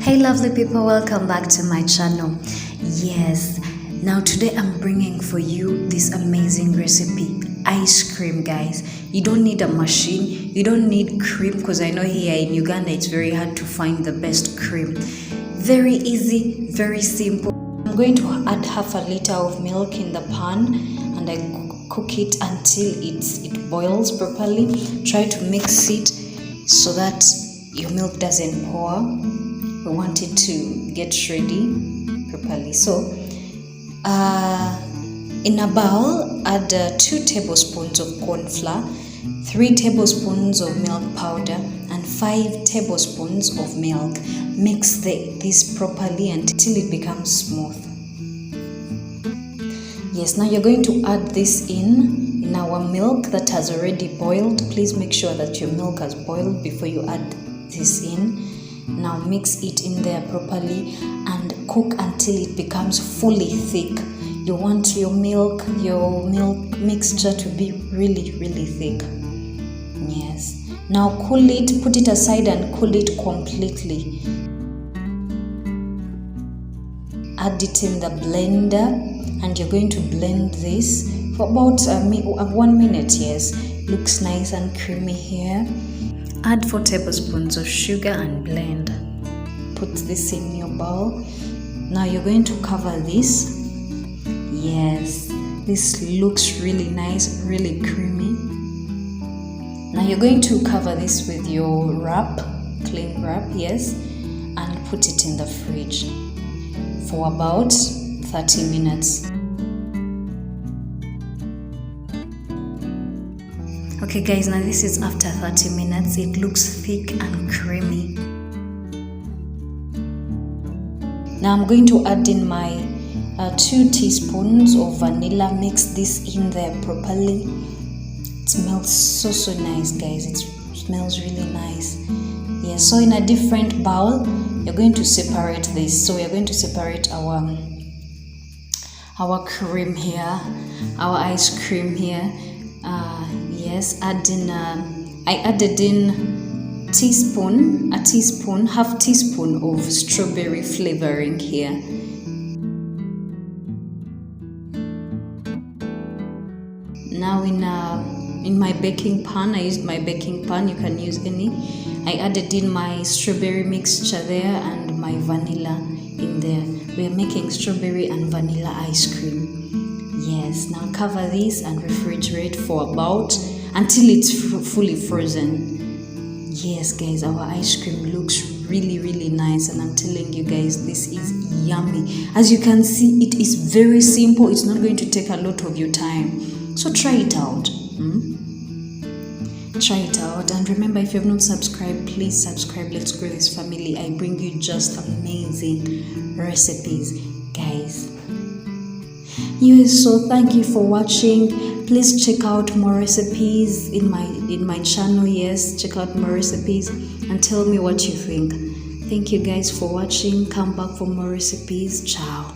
Hey lovely people, welcome back to my channel. Yes, now today I'm bringing for you this amazing recipe, ice cream, guys. You don't need a machine, you don't need cream, because I know here in Uganda it's very hard to find the best cream. Very easy, very simple. I'm going to add half a liter of milk in the pan and I cook it until it boils properly. Try to mix it so that your milk doesn't pour. We want it to get ready properly. So in a bowl, add 2 tablespoons of corn flour, 3 tablespoons of milk powder, and 5 tablespoons of milk. Mix this properly until it becomes smooth. Yes, now you're going to add this in our milk that has already boiled. Please make sure that your milk has boiled before you add this in. Now mix it in there properly and cook until it becomes fully thick. You want your milk mixture to be really thick. Yes. Now cool it, put it aside and cool it completely. Add it in the blender and you're going to blend this for about 1 minute. Yes, looks nice and creamy here. Add 4 tablespoons of sugar and blend. Put this in your bowl. Now you're going to cover this. Yes, this looks really nice, really creamy. Now you're going to cover this with your wrap, cling wrap, yes, and put it in the fridge for about 30 minutes. Okay guys, now this is after 30 minutes. It looks thick and creamy. Now I'm going to add in my 2 teaspoons of vanilla. Mix this in there properly. It smells so nice, guys. It smells really nice. Yeah, so in a different bowl, you're going to separate this. So we're going to separate our cream here, our ice cream here. Yes, I added in half teaspoon of strawberry flavoring here. Now in my baking pan, I used my baking pan, you can use any. I added in my strawberry mixture there and my vanilla in there. We are making strawberry and vanilla ice cream. Yes, now cover this and refrigerate for about until it's fully frozen. Yes guys, our ice cream looks really nice, and I'm telling you guys, this is yummy. As you can see, it is very simple. It's not going to take a lot of your time, so try it out. Try it out, and remember, if you have not subscribed, please subscribe. Let's grow this family. I bring you just amazing recipes, guys. Yes, so thank you for watching. Please check out more recipes in my channel. Yes, check out more recipes and tell me what you think. Thank you guys for watching. Come back for more recipes. Ciao.